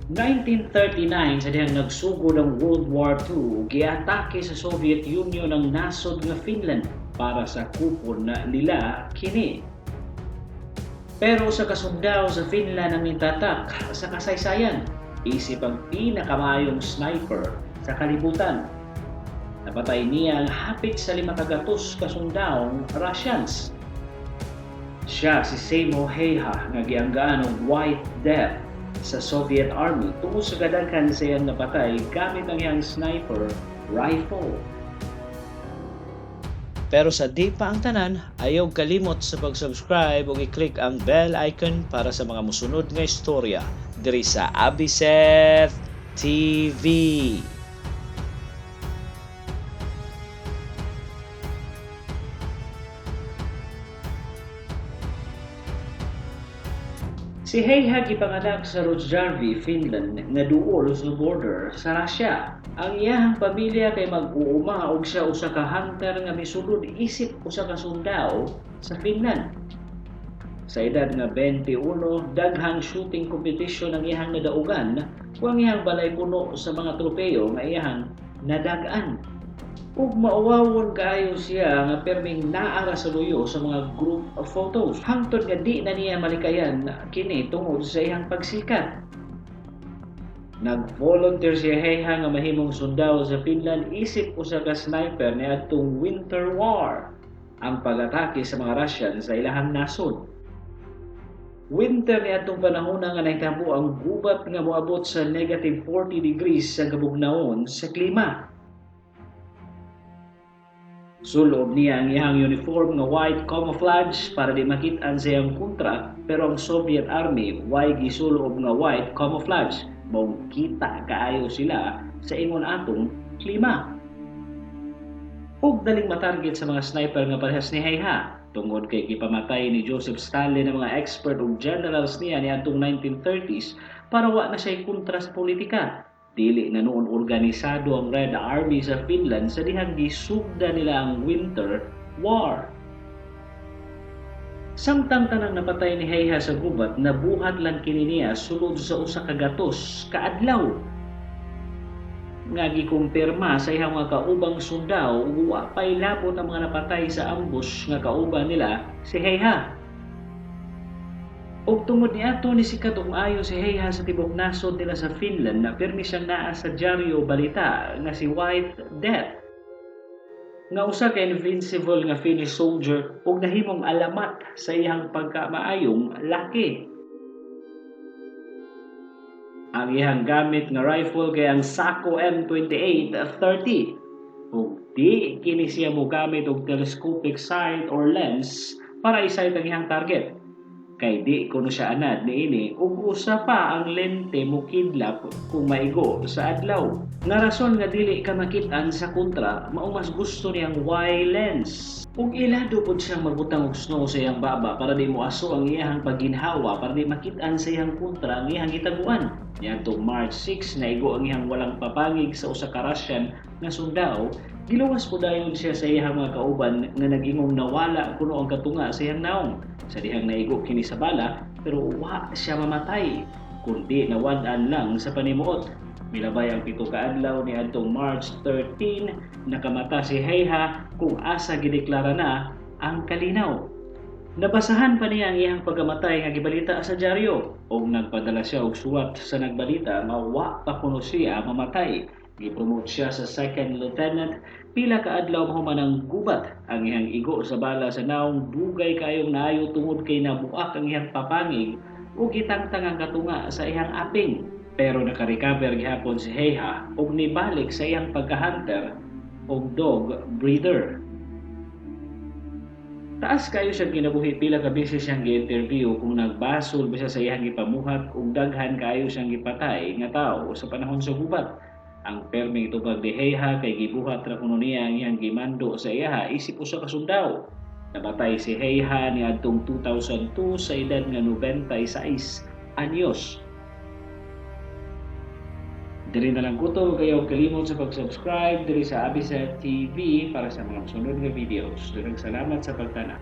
1939 sa dihang nagsugod ang World War II, giatake sa Soviet Union ang nasod nga Finland para sa kupon na nila kini. Pero sa kasundao sa Finland ang nitatak sa kasaysayan, isip ang pinakamayong sniper sa kalibutan. Napatay niya ang hapit sa 500 kasundaong Russians. Siya si Seymour Heiha nga gianggaan og White Death sa Soviet Army tungod sa kadaghan sa iyang napatay gamit ang iyang sniper rifle. Pero sa di pa ang tanan, ayaw kalimot sa pag-subscribe ug i-click ang bell icon para sa mga musunod nga istorya diri sa Abiseth TV. Si Heiha gipanganak sa Rozhjärvi, Finland nga duol sa border sa Russia. Ang iyahang pamilya kay mag-uuma og siya usa ka hunter nga misulod isip usa ka sundao sa Finland. Sa edad nga 21, daghang shooting competition ang iyahang nadaugan kung ang iyang balay puno sa mga tropeyo nga iyahang nadagaan. Ug maawawon kaayo siya nga perming naara sa luyo sa mga group of photos. Hangtod nga di na niya malikayan kini tungod sa iyang pagsikat. Nag-volunteer si Heiha nga mahimong sundao sa Finland isip usa ka sniper niadtong Winter War, ang pag-atake sa mga Russian sa ilahang nasod. Winter niadtong panahon nga nahitabo ang gubat nga moabot sa negative 40 degrees sa kabugnaon sa klima. Sulob niya ang iyang uniform nga white camouflage para di makit-an sa iyang kontra, pero ang Soviet Army way gisulob nga white camouflage, mao kita kaayo sila sa ingon atong klima. Ug daling matarget sa mga sniper nga parehas ni Heiha, tungod kay gipamatay ni Joseph Stalin ang mga expert ug generals niya niadtong 1930s para wa na siya kontra sa politika. Dili na noon organisado ang Red Army sa Finland sa dihang gisugda nila ang Winter War. Samtang tanang napatay ni Heiha sa gubat, nabuhat lang kini niya sulod sa usa ka gatos kaadlaw. Nga gikumpirma sa iyang mga kaubang sundao ug wa pay labot ang mga napatay sa ambush nga kauban nila si Heiha. Og tungod niadto ni sikat og maayo si Heiha sa tibok nasod nila sa Finland na pirmi siyang naa sa dyaryo balita nga si White Death. Nga usa ka invincible nga Finnish soldier ug nahimong alamat sa iyang pagkamaayong laki. Ang iyang gamit nga rifle kay ang Sako M28-30. Ug di kini siya mogamit og telescopic sight or lens para i-sight ang iyang target. Kay di kuno siya anad niini ug usa pa ang lente mo kidlap kung maigo sa adlaw. Nga rason nga dili ka makit-an sa kontra, mao mas gusto niyang wide lens. Ug ilado pud siyang magbutang og snow sa iyang baba para di mo aso ang iyang pagginhawa, para di makit-an sa iyang kontra ang iyang gitaguan. Niadtong March 6 naigo ang iyang walang papangig sa usa ka Russian nga sundao. Giluwas po dayon siya sa iyang mga kauban nga nag-ingong nawala kuno ang katunga sa iyang naong. Sa dihang naigo kini sa bala, pero wa siya mamatay, kundi nawad-an lang sa panimuot. Milabay ang 7 ka adlaw niadtong March 13, nakamata si Heiha kung asa gideklara na ang kalinaw. Nabasahan pa niya ang iyang pagkamatay nga gibalita sa dyaryo ug nagpadala siya og suwat sa nagbalita nga wa pa kuno siya mamatay. Gipromote siya sa second lieutenant. Pila ka adlaw mahuman ang gubat ang iyang igo sa bala sa naong dugay kayong naayo tungod kay nabuak ang iyang papangig ug gitangtang ang katunga sa iyang aping. Pero naka-recover gihapon si Heiha ug nibalik sa iyang pagka-hunter ug dog breeder. Taas kayo siyang kinabuhi, pila ka beses siyang gi-interview kung nagbasol ba siya sa iyang gipamuhat ug daghan kayo siyang gipatay nga tao sa panahon sa gubat. Ang perming tubag ni Heiha kay gibuhat ra kuno niya ang iyang gimando sa iyaha isip usa ka sundao. Nabatay si Heiha niadtong 2002 sa edad nga 96 anyos. Diri na lang kuto kayo kalimot sa pag-subscribe diri sa Abiseth TV para sa mga sunod nga videos. Daghang salamat sa pagtanaw.